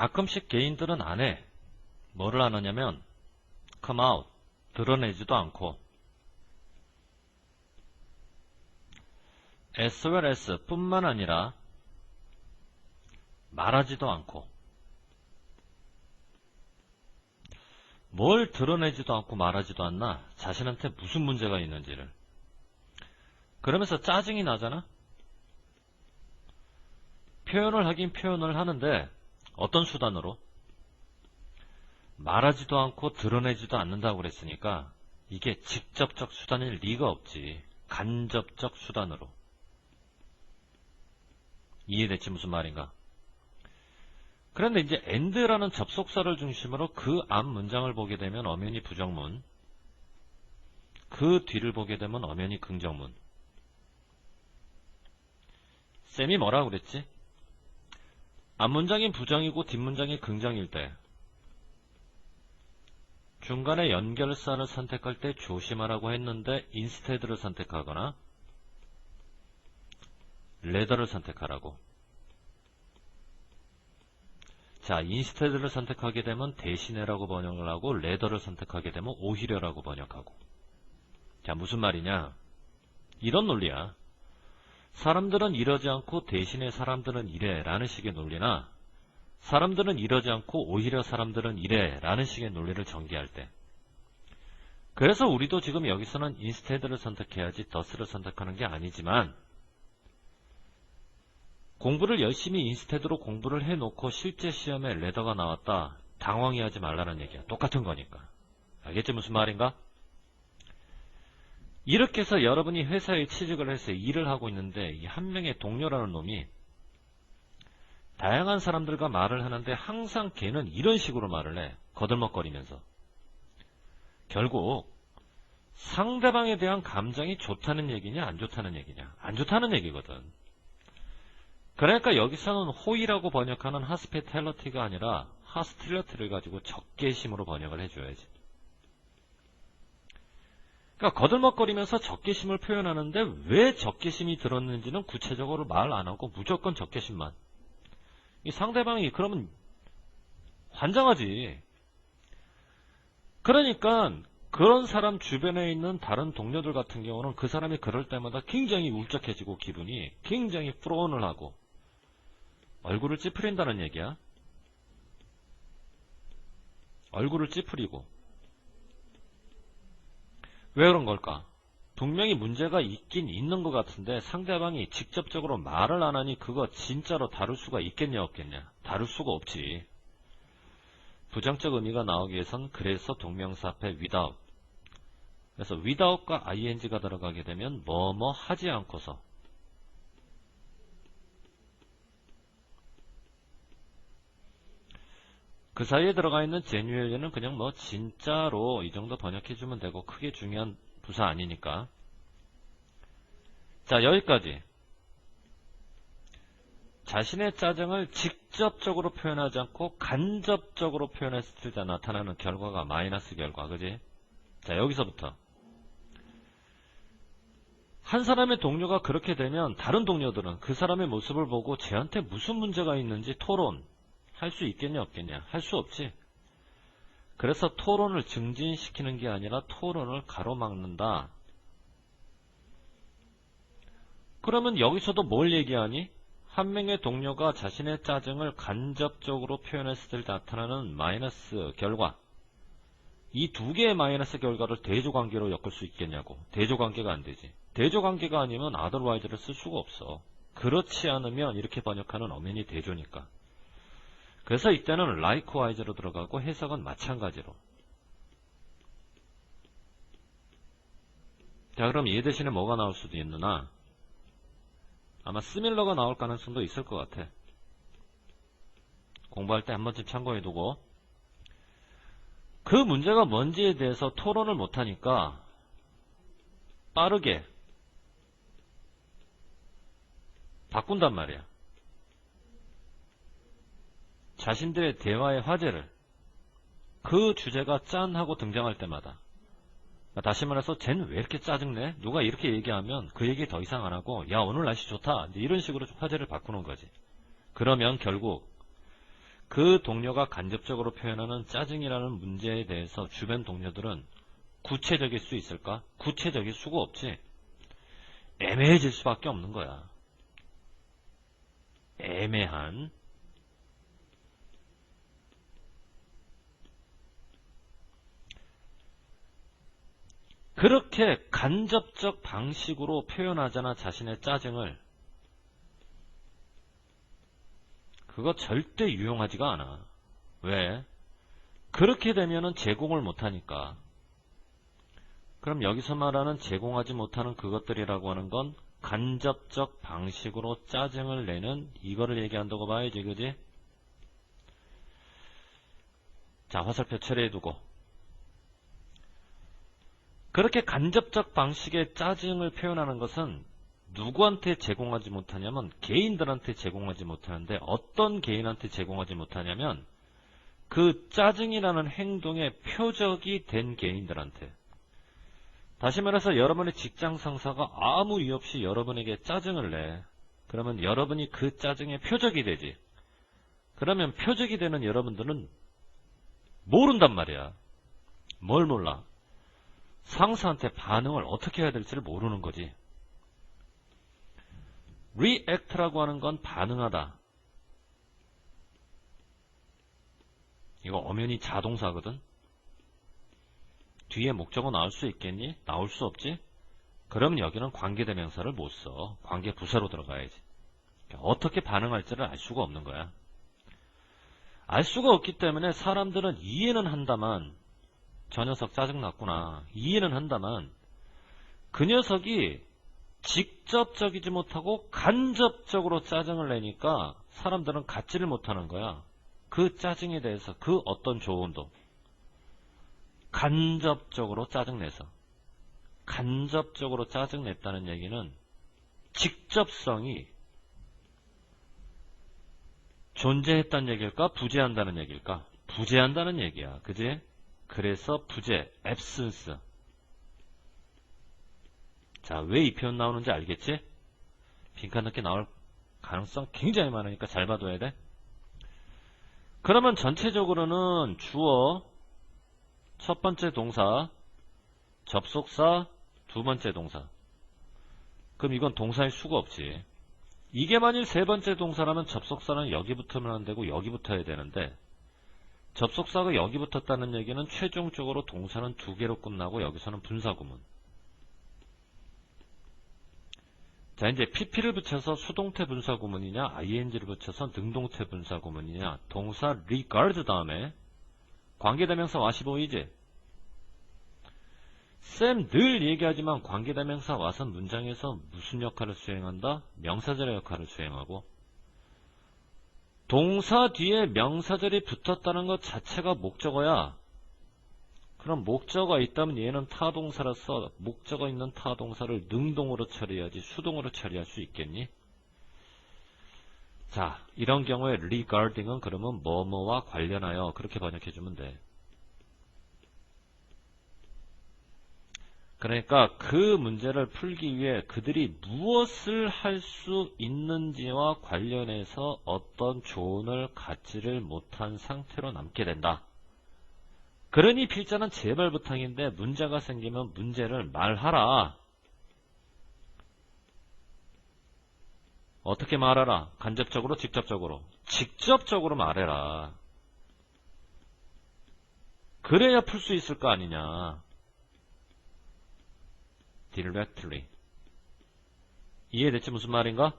가끔씩 개인들은 안 해. 뭐를 안 하냐면 come out, 드러내지도 않고 as well as 뿐만 아니라 말하지도 않고 뭘 드러내지도 않고 말하지도 않나? 자신한테 무슨 문제가 있는지를. 그러면서 짜증이 나잖아? 표현을 하긴 표현을 하는데 어떤 수단으로? 말하지도 않고 드러내지도 않는다고 그랬으니까 이게 직접적 수단일 리가 없지. 간접적 수단으로. 이해됐지 무슨 말인가? 그런데 이제 and라는 접속사를 중심으로 그 앞 문장을 보게 되면 엄연히 부정문, 그 뒤를 보게 되면 엄연히 긍정문. 쌤이 뭐라고 그랬지? 앞문장이 부정이고 뒷문장이 긍정일 때 중간에 연결사를 선택할 때 조심하라고 했는데 instead를 선택하거나 rather를 선택하라고. 자, instead를 선택하게 되면 대신에라고 번역을 하고 rather를 선택하게 되면 오히려라고 번역하고. 자, 무슨 말이냐? 이런 논리야. 사람들은 이러지 않고 대신에 사람들은 이래 라는 식의 논리나 사람들은 이러지 않고 오히려 사람들은 이래 라는 식의 논리를 전개할 때. 그래서 우리도 지금 여기서는 instead를 선택해야지 does를 선택하는 게 아니지만 공부를 열심히 instead로 공부를 해놓고 실제 시험에 rather가 나왔다. 당황해 하지 말라는 얘기야. 똑같은 거니까. 알겠지 무슨 말인가? 이렇게 해서 여러분이 회사에 취직을 해서 일을 하고 있는데 이 한 명의 동료라는 놈이 다양한 사람들과 말을 하는데 항상 걔는 이런 식으로 말을 해. 거들먹거리면서. 결국 상대방에 대한 감정이 좋다는 얘기냐 안 좋다는 얘기냐. 안 좋다는 얘기거든. 그러니까 여기서는 호의라고 번역하는 hospitality가 아니라 hostility를 가지고 적개심으로 번역을 해줘야지. 그러니까 거들먹거리면서 적개심을 표현하는데 왜 적개심이 들었는지는 구체적으로 말 안 하고 무조건 적개심만. 이 상대방이 그러면 환장하지. 그러니까 그런 사람 주변에 있는 다른 동료들 같은 경우는 그 사람이 그럴 때마다 굉장히 울적해지고 기분이 굉장히 프로온을 하고 얼굴을 찌푸린다는 얘기야. 얼굴을 찌푸리고. 왜 그런 걸까? 분명히 문제가 있긴 있는 것 같은데 상대방이 직접적으로 말을 안 하니 그거 진짜로 다룰 수가 있겠냐 없겠냐? 다룰 수가 없지. 부정적 의미가 나오기 위해선 그래서 동명사 앞에 without. 그래서 without과 ing가 들어가게 되면 뭐뭐 하지 않고서. 그 사이에 들어가 있는 genuinely는 그냥 뭐 진짜로 이 정도 번역해주면 되고 크게 중요한 부사 아니니까. 자, 여기까지. 자신의 짜증을 직접적으로 표현하지 않고 간접적으로 표현했을 때 나타나는 결과가 마이너스 결과, 그지? 자, 여기서부터. 한 사람의 동료가 그렇게 되면 다른 동료들은 그 사람의 모습을 보고 쟤한테 무슨 문제가 있는지 토론. 할 수 있겠냐 없겠냐? 할 수 없지. 그래서 토론을 증진시키는 게 아니라 토론을 가로막는다. 그러면 여기서도 뭘 얘기하니? 한 명의 동료가 자신의 짜증을 간접적으로 표현했을 때 나타나는 마이너스 결과. 이 두 개의 마이너스 결과를 대조관계로 엮을 수 있겠냐고. 대조관계가 안 되지. 대조관계가 아니면 otherwise를 쓸 수가 없어. 그렇지 않으면 이렇게 번역하는 엄연히 대조니까. 그래서 이때는 likewise로 들어가고 해석은 마찬가지로. 자, 그럼 얘 대신에 뭐가 나올 수도 있느냐? 아마 similar가 나올 가능성도 있을 것 같아. 공부할 때 한 번쯤 참고해두고. 그 문제가 뭔지에 대해서 토론을 못하니까 빠르게 바꾼단 말이야. 자신들의 대화의 화제를 그 주제가 짠 하고 등장할 때마다 다시 말해서 쟤는 왜 이렇게 짜증내? 누가 이렇게 얘기하면 그 얘기 더 이상 안 하고 야 오늘 날씨 좋다 이제 이런 식으로 화제를 바꾸는 거지. 그러면 결국 그 동료가 간접적으로 표현하는 짜증이라는 문제에 대해서 주변 동료들은 구체적일 수 있을까? 구체적일 수가 없지. 애매해질 수밖에 없는 거야. 애매한. 그렇게 간접적 방식으로 표현하잖아, 자신의 짜증을. 그거 절대 유용하지가 않아. 왜? 그렇게 되면은 제공을 못하니까. 그럼 여기서 말하는 제공하지 못하는 그것들이라고 하는 건 간접적 방식으로 짜증을 내는 이거를 얘기한다고 봐야지, 그지? 자, 화살표 처리해두고. 그렇게 간접적 방식의 짜증을 표현하는 것은 누구한테 제공하지 못하냐면 개인들한테 제공하지 못하는데, 어떤 개인한테 제공하지 못하냐면 그 짜증이라는 행동의 표적이 된 개인들한테. 다시 말해서 여러분의 직장 상사가 아무 이유 없이 여러분에게 짜증을 내. 그러면 여러분이 그 짜증의 표적이 되지. 그러면 표적이 되는 여러분들은 모른단 말이야. 뭘 몰라? 상사한테 반응을 어떻게 해야 될지를 모르는 거지. react라고 하는 건 반응하다. 이거 엄연히 자동사거든. 뒤에 목적어 나올 수 있겠니? 나올 수 없지? 그럼 여기는 관계대명사를 못 써. 관계부사로 들어가야지. 어떻게 반응할지를 알 수가 없는 거야. 알 수가 없기 때문에 사람들은 이해는 한다만, 저 녀석 짜증났구나, 이해는 한다만, 그 녀석이 직접적이지 못하고 간접적으로 짜증을 내니까 사람들은 갖지를 못하는 거야. 그 짜증에 대해서 그 어떤 조언도. 간접적으로 짜증내서. 간접적으로 짜증냈다는 얘기는 직접성이 존재했다는 얘기일까? 부재한다는 얘기일까? 부재한다는 얘기야. 그지? 그래서 부재, absence. 자, 왜 이 표현 나오는지 알겠지? 빈칸 넣기 나올 가능성 굉장히 많으니까 잘 봐둬야 돼. 그러면 전체적으로는 주어, 첫 번째 동사, 접속사, 두 번째 동사. 그럼 이건 동사일 수가 없지. 이게 만일 세 번째 동사라면 접속사는 여기 붙으면 안 되고 여기 붙어야 되는데, 접속사가 여기 붙었다는 얘기는 최종적으로 동사는 두 개로 끝나고 여기서는 분사구문. 자, 이제 pp를 붙여서 수동태 분사구문이냐, ing를 붙여서 능동태 분사구문이냐, 동사 regard 다음에 관계대명사 와시 보이지? 쌤 늘 얘기하지만 관계대명사 와선 문장에서 무슨 역할을 수행한다? 명사절의 역할을 수행하고, 동사 뒤에 명사절이 붙었다는 것 자체가 목적어야. 그럼 목적어가 있다면 얘는 타동사라서 목적어 있는 타동사를 능동으로 처리해야지 수동으로 처리할 수 있겠니? 자, 이런 경우에 regarding은 그러면 뭐뭐와 관련하여 그렇게 번역해주면 돼. 그러니까 그 문제를 풀기 위해 그들이 무엇을 할 수 있는지와 관련해서 어떤 조언을 갖지를 못한 상태로 남게 된다. 그러니 필자는 제발 부탁인데 문제가 생기면 문제를 말하라. 어떻게 말하라? 간접적으로, 직접적으로? 직접적으로 말해라. 그래야 풀 수 있을 거 아니냐. directly. 이해됐지 무슨 말인가?